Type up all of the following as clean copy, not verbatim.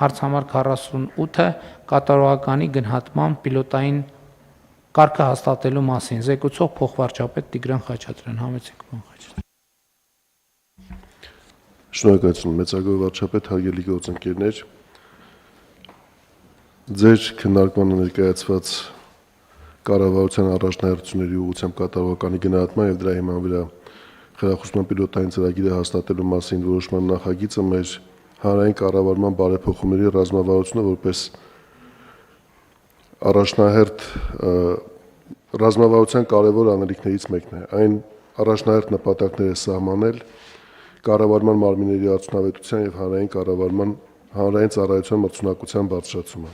Հարց համար 48-ը կատարողականի գնահատման պիլոտային կարգը հաստատելու մասին։ Զեկուցող փոխվարչապետ Տիգրան Խաչատրյան, համեցեք պարոն Խաչատրյան։ Շնորհակալություն մեծագույն վարչապետ, հարգելի գործընկերներ։ Ձեր քննարկմանը ներկայացված կառավարության առաջնահերթությունների ուղղությամբ կատարողականի գնահատման եւ դրա հիման վրա խրախուսման պիլոտային ծրագիրը հաստատելու մասին որոշման նախագիծը մեր հանրային կառավարման բարեփոխումների ռազմավարությունը որպես առաջնահերթ ռազմավարության կարևոր անելիքներից մեկն է։ Այն առաջնահերթ նպատակները սահմանել կառավարման մարմինների արդյունավետության եւ հանրային ծառայության մրցունակության բարձրացումը։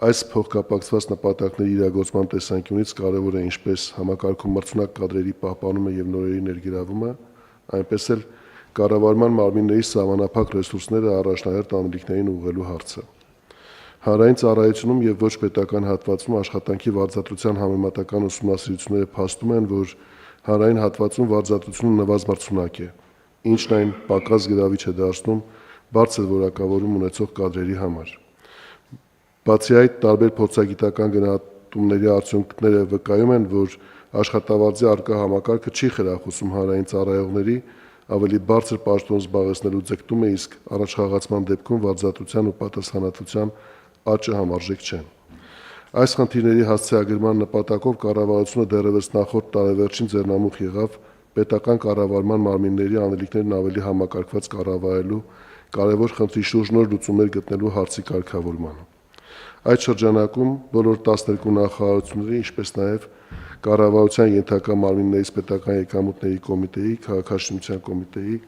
Այս փոխկապակցված նպատակների իրագործման տեսանկյունից կարևոր է ինչպես համակարգում մրցունակ կադրերի պահպանումը եւ նորերի ներգրավումը, այնպես էլ կառավարման մարմինների սահմանափակ ռեսուրսները առաջնահերթ անելիքներին ուղղելու հարցը։ Հանրային ծառայությունում եւ ոչ պետական հատվածում աշխատանքի վարձատրության համեմատական ուսումնասիրությունները փաստում են, որ հանրային հատվածում վարձատրությունը նվազ մրցունակ է, ինչն այն պակաս գրավիչ է դարձնում բարձր որակավորում ունեցող կադրերի համար։ Բացի այդ, տարբեր փորձագիտական գնահատումների արդյունքները վկայում են, որ աշխատավարձի առկա համակարգը չի խրախուսում հանրային ծառայողների ավելի բարձր պաշտոն զբաղեցնելու ձգտումը, իսկ առաջխաղացման դեպքում վարձատրության ու պատասխանատվության աճը համարժեք չեն։ Այս խնդիրների հասցեագրման նպատակով կառավարությունը դեռևս նախորդ տարեվերջին ձեռնամուխ եղավ պետական կառավարման մարմինների անելիքներն ավելի համակարգված կառավարելու կարևոր խնդրի շուրջ նոր լուծումներ գտնելու հարցի կարգավորմանը։ Այդ շրջանակում բոլոր 12 նախարարությունների, ինչպես նաև կառավարության ենթակա մարմիններից պետական եկամուտների կոմիտեի, քաղաքաշինության կոմիտեի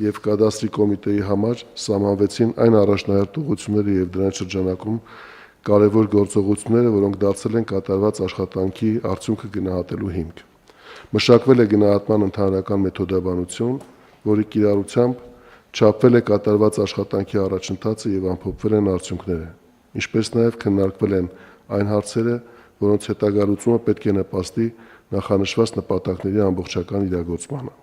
եւ կադաստրի կոմիտեի համար սահմանվեցին այն առաջնահերթ ուղղությունները եւ դրանց շրջանակում կարևոր գործողությունները, որոնք դարձել են կատարված աշխատանքի արդյունքը գնահատելու հիմք։ Մշակվել է գնահատման ընդհանրական մեթոդաբանություն, որի կիրառությամբ չափվել է կատարված աշխատանքի առաջընթացը եւ ամփոփվել են արդյունքները, ինչպես նաեւ քննարկվել են այն հարցերը, որոնց հետագա լուծումը պետք է նպաստի նախանշված նպատակների ամբողջական իրագործմանը։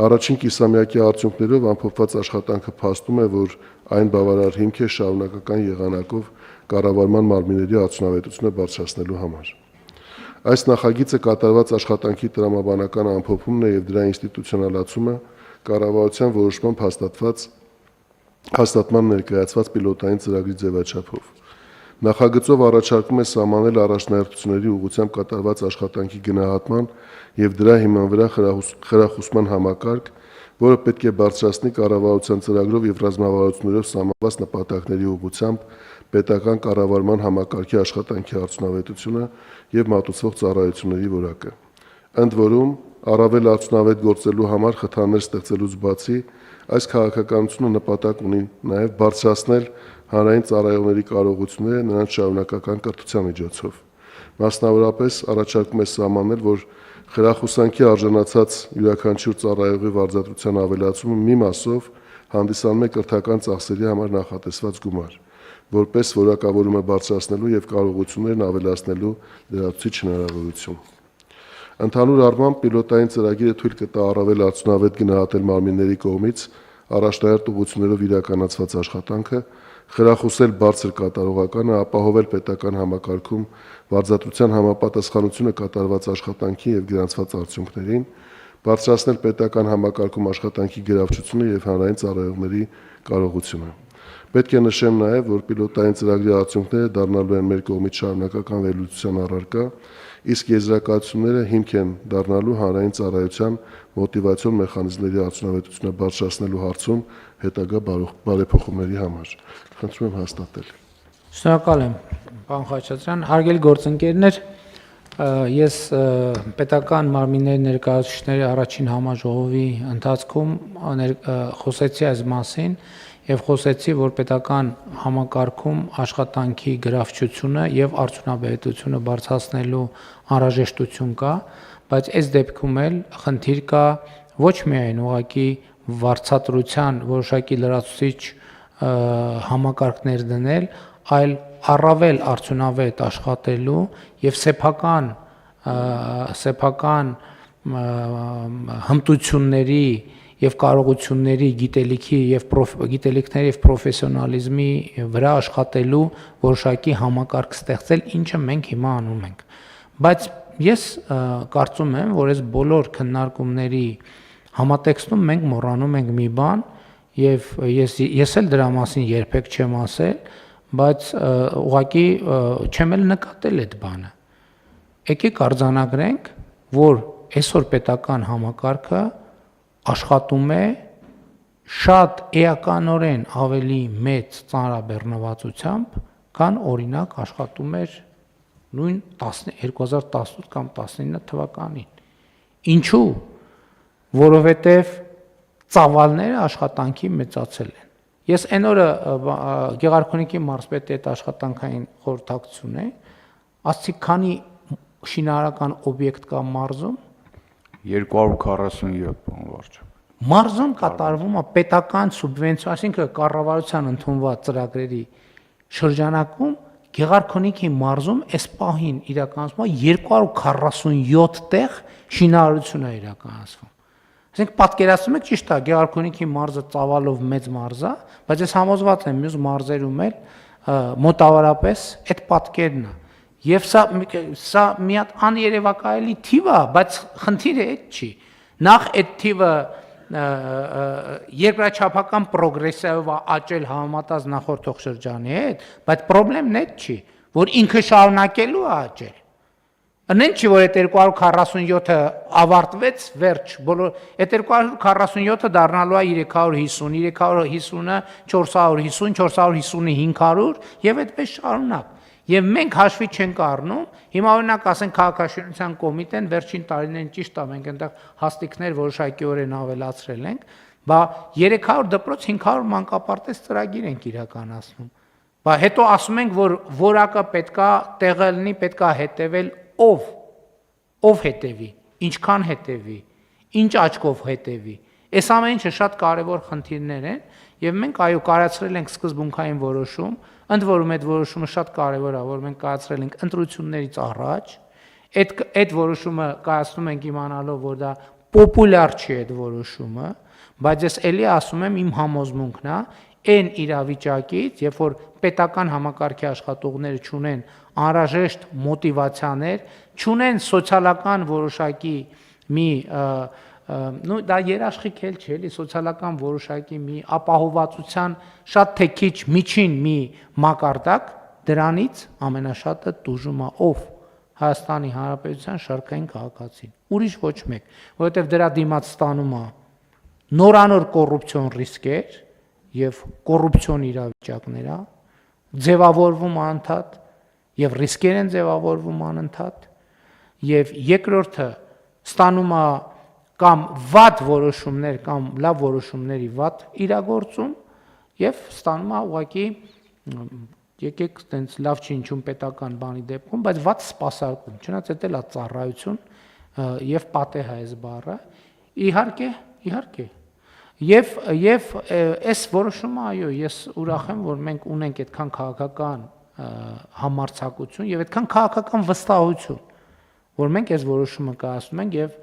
Առաջին կիսամյակի արդյունքներով ամփոփված աշխատանքը փաստում է, որ այն բավարար հիմք է շարունակական եղանակով կառավարման մարմինների արդյունավետությունը բարձրացնելու համար։ Այս նախագիծը կատարված աշխատանքի տրամաբանական ամփոփումն է եւ դրա ինստիտուցիոնալացումը կառավարության որոշմամբ հաստատման ներկայացված պիլոտային ծրագրի ձևաչափով։ Նախագծով առաջարկում է սահմանել առաջնահերթությունների ուղղությամբ կատարված աշխատանքի գնահատման եւ դրա հիման վրա խրախուսման համակարգ, որը պետք է բարձրացնի կառավարության ծրագրով եւ ռազմավարություններով սահմանված նպատակների ուղղությամբ պետական կառավարման համակարգի աշխատանքի արդյունավետությունը եւ մատուցվող ծառայությունների որակը։ Ընդ որում, առավել արդյունավետ գործելու համար խթաններ ստեղծելուց բացի, այս քաղաքականությունը նպատակ ունի նաեւ բարձրացնել հանրային ծառայողների կարողությունները նրանց շարունակական կրթության միջոցով։ Մասնավորապես առաջարկում է սահմանել, որ խրախուսանքի արժանացած յուրաքանչյուր ծառայողի վարձատրության ավելացումը մի մասով հանդիսանում է կրթական ծախսերի համար նախատեսված գումար, որպես որակավորումը բարձրացնելու եւ կարողություններն ավելացնելու լրացուցիչ հնարավորություն։ Ընդհանուր առմամբ պիլոտային ծրագիրը թույլ կտա առավել արդյունավետ գնահատել մարմինների կողմից առաջնահերթ ուղղություններով իրականացված աշխատանքը, խրախուսել բարձր կատարողականը, ապահովել պետական համակարգում վարձատրության համապատասխանությունը կատարված աշխատանքի եւ գրանցված արդյունքներին, բարձրացնել պետական համակարգում աշխատանքի գրավչությունը եւ հանրային ծառայողների կարողությունը։ Պետք է նշեմ նաեւ, որ պիլոտային ծրագրի արդյունքները դառնալու են մեր կողմից շարունակական վերլուծության առարկա, իսկ եզրակացությունները հիմք են դառնալու հանրային ծառայության մոտիվացիոն մեխանիզմների արդյունավետությունը բարձրացնելու հարցում հետագա բարեփոխումների համար։ Խնդրում եմ հաստատել։ Շնորհակալ եմ, պարոն Խաչատրյան, հարգելի գործընկերներ, ես պետական մարմինների ներկայացուցիչների առաջին համաժողովի ընթացքում խոսեցի այս մասին եւ խոսեցի, որ պետական համակարգում աշխատանքի գրավչությունը եւ արդյունավետությունը բարձրացնելու անհրաժեշտություն կա, բայց այս դեպքում էլ խնդիր կա ոչ միայն ուղղակի վարձատրության որոշակի լրացուցիչ համակարգներ դնել, այլ առավել արդյունավետ աշխատելու եւ սեփական հմտությունների եւ կարողությունների, գիտելիքի եւ գիտելիքների եւ պրոֆեսիոնալիզմի վրա աշխատելու որոշակի համակարգ ստեղծել, ինչը մենք հիմա անում ենք։ Բայց ես կարծում եմ, որ այս բոլոր քննարկումների համատեքստում մենք մոռանում ենք մի բան, եւ ես էլ դրա մասին երբեք չեմ ասել, բայց ուղղակի չեմ էլ նկատել այդ բանը։ Եկեք արձանագրենք, որ այսօր պետական համակարգը աշխատում է շատ էականորեն ավելի մեծ ծանրաբեռնվածությամբ, քան օրինակ աշխատում էր նույն 2018 կամ 19 թվականին։ Ինչու՞։ Որովհետև ծավալները աշխատանքի մեծացել են։ Ես այն օրը Գեղարքունիքի մարզպետի հետ աշխատանքային խորհրդակցություն էի, ասացի, քանի շինարարական օբյեկտ կա մարզում, 247 վարչապետ։ Մարզում կատարվում է պետական սուբվենցիա, այսինքն կառավարության ընդունված ծրագրերի շրջանակում Գեղարքունիքի մարզում այս պահին իրականացվում է 247 տեղ շինարարություն է իրականացվում։ Այսինքն պատկերացնում եք, ճիշտ է, Գեղարքունիքի մարզը ծավալով մեծ մարզ է, բայց ես համոզված եմ մյուս մարզերում էլ մոտավորապես այդ պատկերն է։ Եվ սա մի հատ աներևակայելի թիվ է, բայց խնդիրը այդ չի։ Նախ այդ թիվը երկրաչափական պրոգրեսիայով աճել համեմատած նախորդ շրջանի հետ, բայց խնդիրն այդ չի, որ ինքը շարունակելու է աճել։ Ընեն չի, որ այդ 247-ը ավարտվեց, վերջ, այդ 247-ը դառնալու է 350, 350-ը 450, 450-ը 500 եւ այդպես շարունակ։ Եվ մենք հաշվի չենք առնում, հիմա օրինակ ասենք քաղաքաշինության կոմիտեն վերջին տարիներին ճիշտ է, մենք այնտեղ հաստիկներ որոշակիորեն ավելացրել ենք, բա 300 դպրոց 500 մանկապարտեզ ծրագիր ենք իրականացնում։ Բա հետո ասում ենք, որ որակը պետքա տեղը լինի, պետքա հետևել ով հետևի, ինչքան հետևի, ինչ աչքով հետևի։ Այս ամեն ինչը շատ կարևոր խնդիրներ են, եւ մենք այո կայացրել ենք սկզբունքային որոշում, ընդ որում այդ որոշումը շատ կարևոր է, որ մենք կայացրել ենք ընտրություններից առաջ, այդ որոշումը կայացնում ենք իմանալով, որ դա պոպուլյար չի այդ որոշումը, բայց ես էլի ասում եմ, իմ համոզմունքն է, այն իրավիճակից, երբ որ պետական համակարգի աշխատողները չունեն անհրաժեշտ մոտիվացիաներ, չունեն սոցիալական որոշակի մի դա երաշխիք էլ չէ, էլի սոցիալական որոշակի մի ապահովվածության շատ թե քիչ միջին մի մակարդակ, դրանից ամենաշատը տուժում է ով Հայաստանի Հանրապետության շարքային քաղաքացին, ուրիշ ոչ մեկ, որովհետև դրա դիմաց ստանում է նորանոր կոռուպցիոն ռիսկեր եւ կոռուպցիոն իրավիճակներ, ձևավորվում անընդհատ եւ ռիսկեր են ձևավորվում անընդհատ, եւ երկրորդը ստանում է կամ վատ որոշումներ կամ լավ որոշումների վատ իրագործում եւ ստանում է ուղղակի եկեք այտենց լավ չի ինչում պետական բանի դեպքում, բայց վատ սպասարկում, չնայած դա էլ է ծառայություն եւ պատեհ է այս բառը, իհարկե եւ այս որոշումը այո, ես ուրախ եմ, որ մենք ունենք այդքան քաղաքական համարձակություն եւ այդքան քաղաքական վստահություն, որ մենք այս որոշումը կայացնում ենք եւ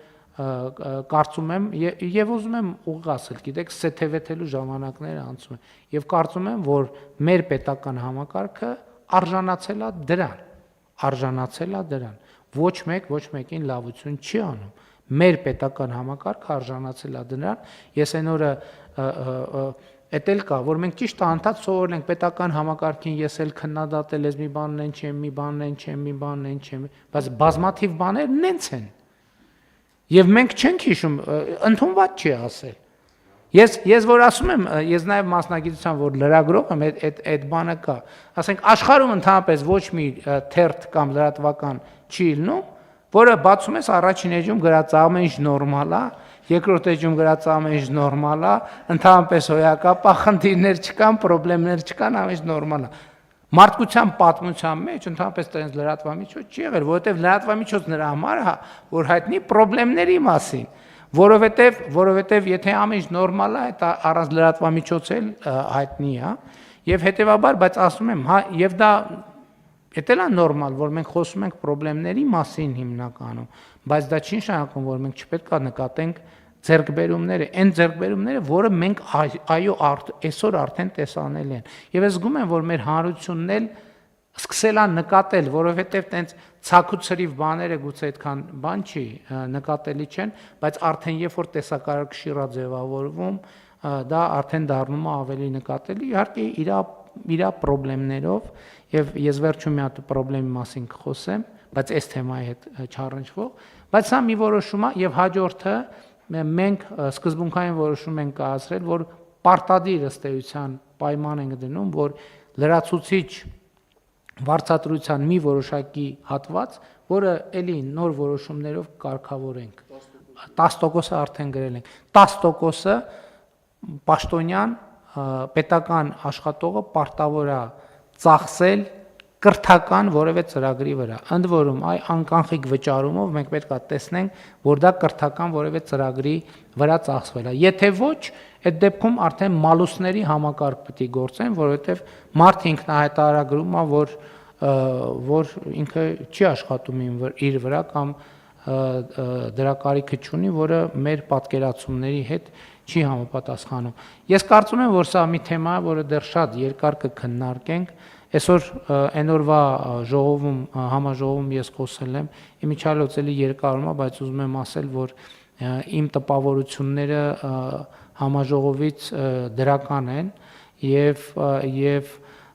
կարծում եմ եւ ուզում եմ ուղղ ասել, գիտեք, սեթևեթելու ժամանակները անցում են եւ կարծում եմ, որ մեր պետական համակարգը արժանացել է դրան, ոչ մեկին լավություն չի անում, մեր պետական համակարգը արժանացել է դրան, ես այն օրը Էդ էլ կա, որ մենք ճիշտ անդադ սովորել ենք պետական համակարգին, ես էլ քննադատել ես մի բանն են չեմ, մի բանն են չեմ, մի բանն են չեմ, բայց բազմաթիվ բաներ նենց են։ Եվ մենք չենք հիշում, ընդունված չի ասել։ Ես որ ասում եմ, ես նաև մասնագիտության որ լրագրող եմ, այդ բանը կա։ Ասենք աշխարհում ընդհանրապես ոչ մի թերթ կամ լրատվական չի լինում, որը բացում ես առաջին էջում գրած ամեն ինչ նորմալ է, երկրորդ էջում գրած ամեն ինչ նորմալ է, ընդհանրապես հոյակապ, խնդիրներ չկան, խնդիրներ չկան, ամեն ինչ նորմալ է։ Մարդկության պատմության մեջ ընդհանրապես տենց լրատվամիջոց չի եղել, որովհետև լրատվամիջոցը նրա համար է, որ հայտնի խնդիրների մասին, որովհետև եթե ամեն ինչ նորմալ է, դա առանց լրատվամիջոցի էլ հայտնի է, եւ հետեւաբար, բայց ասում եմ, հա, եւ դա Դա է նորմալ, որ մենք խոսում ենք խնդիրների մասին հիմնականում, բայց դա չի նշանակում, որ մենք չպետք է նկատենք ձեռքբերումները, այն ձեռքբերումները, որը մենք այո այսօր արդեն տեսանել են։ Եվ ես զգում եմ, որ մեր հանրությունն էլ սկսել է նկատել, որովհետև տենց ցակուցրիվ բաները գուցե այդքան բան չի, նկատելի չեն, բայց արդեն երբ որ տեսակարակշիռա ձևավորվում, դա արդեն դառնում է ավելի նկատելի, իհարկե իր խնդիրներով, եւ ես վերջում մի հատ խնդրի մասին կխոսեմ, բայց այս թեմայի հետ չառնչվող, բայց սա մի որոշում է եւ հաջորդը մենք սկզբունքային որոշում ենք կայացրել, որ պարտադիր ըստ էության պայման ենք դնում, որ լրացուցիչ վարձատրության մի որոշակի հատված, որը էլի նոր որոշումներով կարգավորենք 10%-ը արդեն գրել ենք 10%-ը պաշտոնյան պետական աշխատողը պարտավոր է ծախսել կրթական որևէ ծրագրի վրա։ Ընդ որում, անկանխիկ վճարումով մենք պետք է տեսնենք, որ դա կրթական որևէ ծրագրի վրա ծախսվել է։ Եթե ոչ, այդ դեպքում արդեն մալուսների համակարգ պետք է գործեն, որովհետև մարդը ինքնահայտարարագրում է, որ ինքը չի աշխատում իր վրա կամ դրա կարիքը չունի, որը մեր պատկերացումների հետ չի համապատասխանում։ Ես կարծում եմ, որ սա մի թեմա է, որը դեռ շատ երկար կքննարկենք։ Այսօր այն օրվա ժողովում, համաժողովում ես խոսել եմ, իմիջիալոց էլի երկարում է, բայց ուզում եմ ասել, որ իմ տպավորությունները համաժողովից դրական են եւ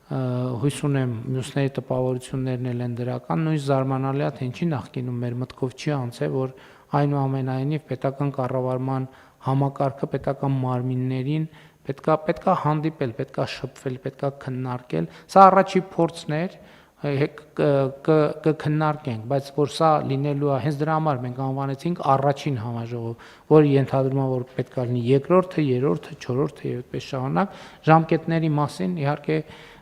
հույս ունեմ մյուսների տպավորություններն էլ են դրական, նույն զարմանալի է, թե ինչի նախկինում մեր մտքով չի անցել, որ այնուամենայնիվ պետական կառավարման համակարգը պետական մարմիններին պետքա հանդիպել, պետքա շփվել, պետքա քննարկել։ Սա առաջի փորձն էր, կքննարկենք, բայց որ սա լինելու է, հենց դրա համար մենք անվանեցինք առաջին համաժողով, որը ենթադրում է, որ պետք է լինի երկրորդը, երրորդը, չորրորդը եւ այդպես շարունակ։ Ժամկետների մասին իհարկե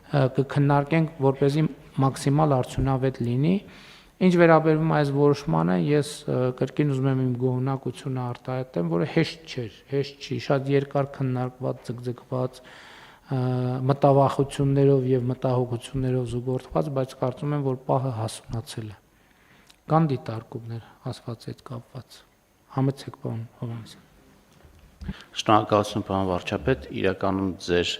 կքննարկենք, որպեսզի մաքսիմալ արդյունավետ լինի։ Ինչ վերաբերում այս որոշմանը, ես կրկին ուզում եմ իմ գոհունակությունը արտահայտեմ, որը հեշտ չէր, հեշտ չի, շատ երկար քննարկված, ձգձգված, մտավախություններով եւ մտահոգություններով զուգորդված, բայց կարծում եմ, որ պահը հասունացել է։ Կան դիտարկումներ ասված այդ կապված։ Համեցեք, պարոն Հովհաննիսյան։ Շնորհակալություն, պարոն վարչապետ, իրականում ձեր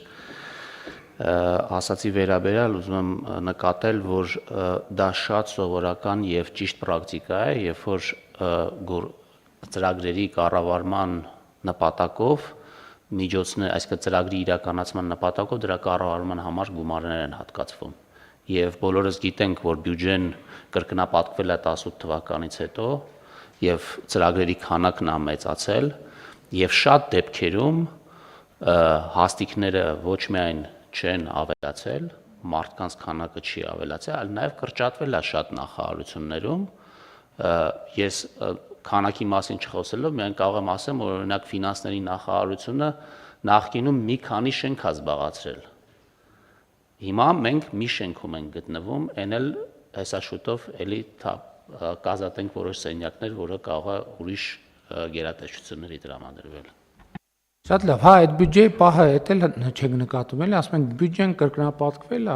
ասացի վերաբերյալ ուզում եմ նկատել, որ դա շատ սովորական եւ ճիշտ պրակտիկա է, երբ որ ծրագրերի կառավարման նպատակով միջոցներ, այսինքն ծրագրի իրականացման նպատակով դրա կառավարման համար գումարներ են հատկացվում։ Եվ բոլորս գիտենք, որ բյուջեն կրկնապատկվել է 18 թվականից հետո եւ ծրագրերի քանակն է մեծացել եւ շատ դեպքերում հաստիկները ոչ միայն չեն ավելացել, մարդկանց քանակը չի ավելացել, այլ նաև կրճատվել է շատ նախարարություններում։ Ես քանակի մասին չխոսելով, միայն կարող եմ ասեմ, որ օրինակ ֆինանսների նախարարությունը նախկինում մի քանի շենք է զբաղացրել։ Հիմա մենք մի շենքում ենք գտնվում, այն էլ հեսա շուտով էլի կազատենք որոշ սենյակներ, որը կարող է ուրիշ գերատեսչությունների տրամադրվել։ Շատ լավ, հա, այդ բյուջեի պահը էդ էլ չեք նկատում, էլի, ասում ենք բյուջեն կրկնապատկվել է,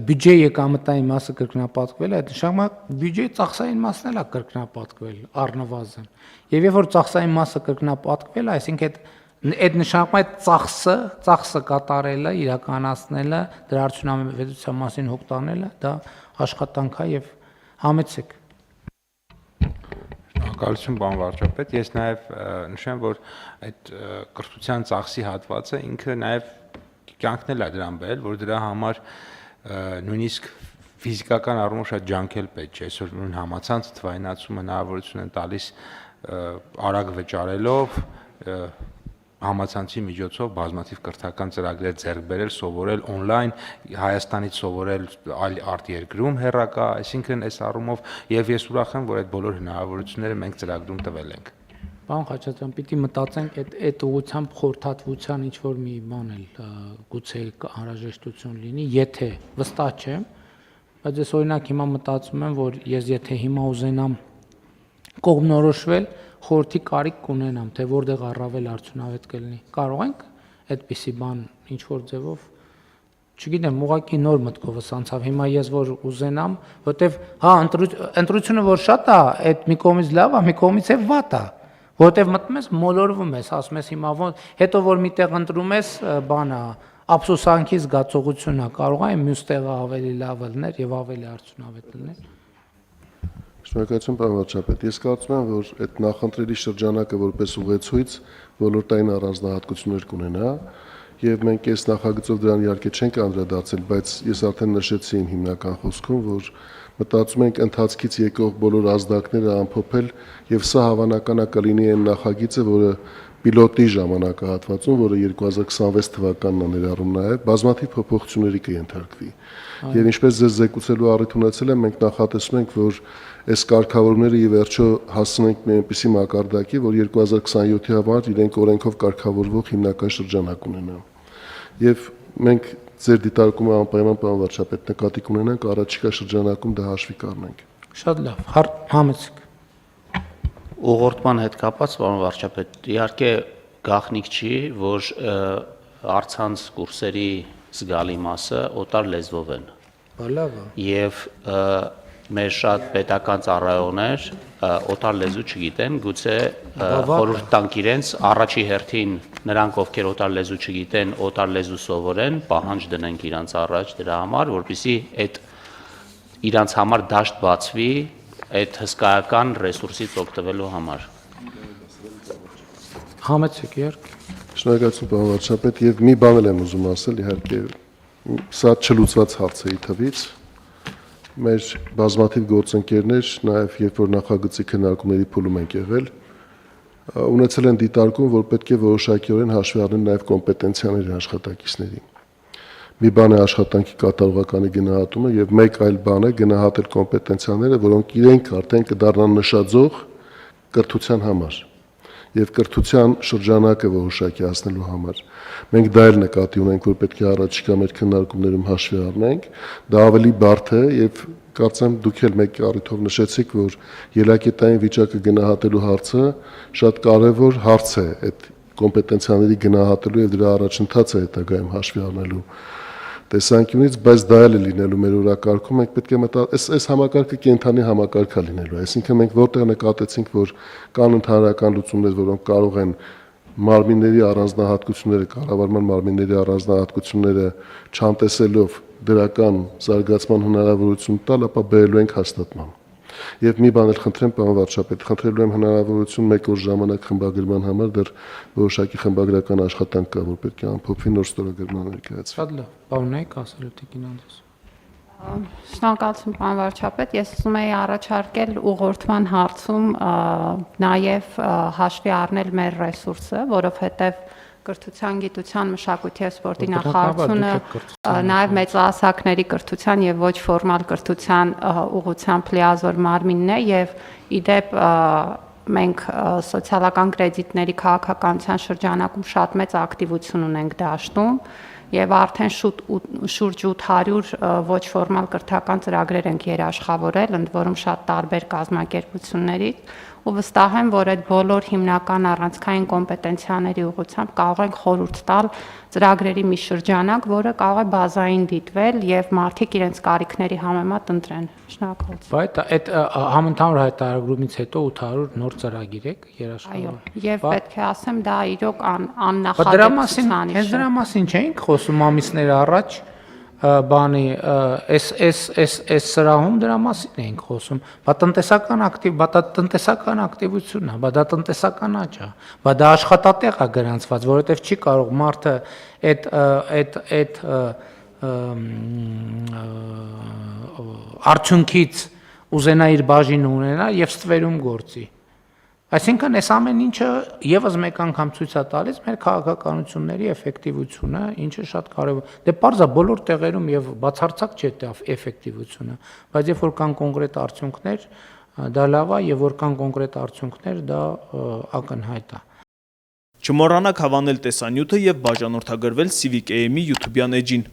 բյուջեի եկամտային մասը կրկնապատկվել է, այդ նշանակում է բյուջեի ծախսային մասն էլ է կրկնապատկվել առնվազն։ Եվ երբ որ ծախսային մասը կրկնապատկվել է, այսինքն այդ նշանակում է ծախսը կատարելը, իրականացնելը, դրա արդյունավետության մասին հոգ տանելը, դա աշխատանք է եւ համեցեք։ Շնորհակալություն, պարոն վարչապետ, ես նաև նշեմ, որ այդ կրթության ծախսի հատվածը ինքը նաև կյանքնել է դրան բերել, որ դրա համար նույնիսկ ֆիզիկական առումով շատ ջանքել պետք չէ, այսօր նույն համացանց թվայնացումը հնարավորություն են տալիս արագ վճարելով համացանցի միջոցով բազմաթիվ կրթական ծրագրեր ձեռք բերել, սովորել on-line, Հայաստանից սովորել այլ արտերկրում հեռակա, այսինքն այս առումով եւ ես ուրախ եմ, որ այդ բոլոր հնարավորությունները մենք ծրագրում տվել ենք։ Պարոն Խաչատրյան, պիտի մտածենք այդ ուղղությամբ խորհրդատվության ինչ որ մի բան էլ գուցե անհրաժեշտություն լինի, եթե վստահ չեմ, բայց ես օրինակ հիմա մտածում եմ, որ ես եթե հիմա ուզենամ կողմնորոշվել, խորհրդի կարիք կունենամ, թե որտեղ առավել արդյունավետ կլինի։ Կարող ենք այդպիսի բան ինչ որ ձևով, չգիտեմ, ուղղակի նոր մտքովս անցավ։ Հիմա ես որ ուզենամ, որտեվ հա ընտրությունը որ շատ է, այդ մի կողմից լավ է, մի կողմից է վատ է, Որտեվ մտնում ես, մոլորվում ես, ասում ես հիմա ոնց, հետո որ միտեղ ընտրում ես, բանա, ափսոսանքի զգացողությունն է, կարող է մյուս տեղը ավելի լավ լիներ եւ ավելի արդյունավետ լիներ։ Շնորհակալություն, պարոն վարչապետ։ Ես կարծում եմ, որ այդ նախընտրելի շրջանակը որպես ուղեցույց ոլորտային առանձնահատկություններ կունենա, եւ մենք այս նախագծով դրան իհարկե չենք անդրադարձել, բայց ես արդեն նշեցի իմ հիմնական խոսքում, որ մտածում ենք ընթացքից եկող բոլոր ազդակները ամփոփել եւ սա հավանական է կլինի այն նախագիծը, որը պիլոտի ժամանակահատվածում, որը 2026 թվականն է ներառում նաեւ, բազմաթիվ փոփոխությունների կընթարկվի։ Եվ ինչպես ձեզ զեկուցելու առիթ ունեցել եմ, մենք նախատեսում ենք, որ այս կարգավորումները ի վերջո հասցնենք մի այնպիսի մակարդակի, որ 2027-ի համար իրենք օրենքով կարգավորվող հիմնական շրջանակ ունենան։ Եվ մենք ձեր դիտարկումը անպայման պարոն վարչապետ նկատի կունենանք, առաջիկա շրջանակում դա հաշվի կառնենք։ Շատ լավ, համեցեք։ Ուղղորդման հետ կապված, պարոն վարչապետ, իհարկե գաղտնիք չի, որ առցանց կուրսերի զգալի մասը օտար լեզվով են։ Լավ է։ Եվ մեր շատ պետական ծառայողներ օտար լեզու չգիտեն, գուցե խորհուրդ տանք իրենց առաջի հերթին նրանք, ովքեր օտար լեզու չգիտեն, օտար լեզու սովորեն, պահանջ դնենք իրանց առաջ դրա համար, որպեսզի այդ իրանց համար դաշտ բացվի այդ հսկայական ռեսուրսից օգտվելու համար։ Համեցեք, իհարկե։ Շնորհակալություն, պարոն վարչապետ, եւ մի բան էլ եմ ուզում ասել, իհարկե սա չլուծված հարց է ի թվից։ Մեր բազմաթիվ գործընկերներ, նաև երբ որ նախագծի քննարկումների փուլում ենք եղել, ունեցել են դիտարկում, որ պետք է որոշակիորեն հաշվի առնել նաև կոմպետենցիաների աշխատակիցների։ Մի բան է աշխատանքի կատարողականի գնահատումը եւ մեկ այլ բան է գնահատել կոմպետենցիաները, որոնք իրենք արդեն կդառնան նշաձող կրթության համար եւ կրթության շրջանակը որոշակիացնելու համար։ Մենք դա էլ նկատի ունենք, որ պետք է առաջիկա մեր քննարկումներում հաշվի առնենք, դա ավելի բարդ է եւ կարծեմ դուք էլ մեկ առիթով նշեցիք, որ ելակետային վիճակը գնահատելու հարցը շատ կարեւոր հարց է այդ կոմպետենցիաների գնահատելու եւ դրա առաջընթացը հետագայում հաշվի առնելու տեսանկյունից, բայց դա էլ է լինելու մեր օրակարգում, մենք պետք է այս համակարգը կենթանի համակարգ է լինելու, այսինքն մենք որտեղ նկատեցինք, որ կան ընդհանրական լուծումներ, որոնք կարող են մարմինների առանձնահատկությունները, կառավարման մարմինների առանձնահատկությունները չանտեսելով դրական զարգացման հնարավորություն տալ, ապա բերելու ենք հաստատման։ Եվ մի բան էլ խնդրեմ, պարոն վարչապետ, խնդրելու եմ հնարավորություն 1 օր ժամանակ խմբագրման համար, դեռ որոշակի խմբագրական աշխատանք կա, որ պետք է ամփոփվի, նոր ստորագրման ներկայացվի։ Շատ լավ, պարոնայք ասելու տիկին Անդրես։ Շնորհակալություն, պարոն վարչապետ, ես ուզում եի առաջարկել ուղղորդման հարցում նաև հաշվի առնել մեր ռեսուրսը, որովհետև կրթության, գիտության, մշակույթի եւ սպորտի նախարարությունը նաև մեծահասակների կրթության եւ ոչ ֆորմալ կրթության ուղղությամբ լիազոր մարմինն է եւ իդեպ մենք սոցիալական կրեդիտների քաղաքականության շրջանակում շատ մեծ ակտիվություն ունենք դաշտում եւ արդեն շուրջ 800 ոչ ֆորմալ կրթական ծրագրեր ենք երաշխավորել, ընդ որում շատ տարբեր կազմակերպություններից ու վստահ եմ, որ այդ բոլոր հիմնական առանցքային կոմպետենցիաների ուղղությամբ կարող ենք խորհուրդ տալ ծրագրերի մի շրջանակ, որը կարող է բազային դիտվել եւ մարդիկ իրենց կարիքների համեմատ ընտրեն։ Շնորհակալություն։ Բայց այդ համընդհանուր հայտարարումից հետո 800 նոր ծրագիր եք երաշխավորել։ Այո, եւ պետք է ասեմ, դա իրոք Բայց դրա մասին, հենց դրա մասին չէինք խոսում ամիսներ առաջ, բանի այս սրահում դրա մասին էինք խոսում, բա տնտեսական ակտիվությունն է, բա դա տնտեսական աճ է, բա դա աշխատատեղ է գրանցված, որովհետև չի կարող մարդը այդ արդյունքից ուզենա իր բաժինը ունենա եւ ստվերում գործի։ Այսինքն այս ամեն ինչը եւս մեկ անգամ ցույց է տալիս մեր քաղաքականությունների էֆեկտիվությունը, ինչը շատ կարեւոր։ Դե պարզ է բոլոր տեղերում եւ բացարձակ չէ դա էֆեկտիվությունը, բայց երբ որ կան կոնկրետ արդյունքներ, դա լավ է, եւ որ կան կոնկրետ արդյունքներ, դա ակնհայտ է։ Չմոռանաք հավանել տեսանյութը եւ բաժանորդագրվել Civic AM-ի YouTube-յան էջին։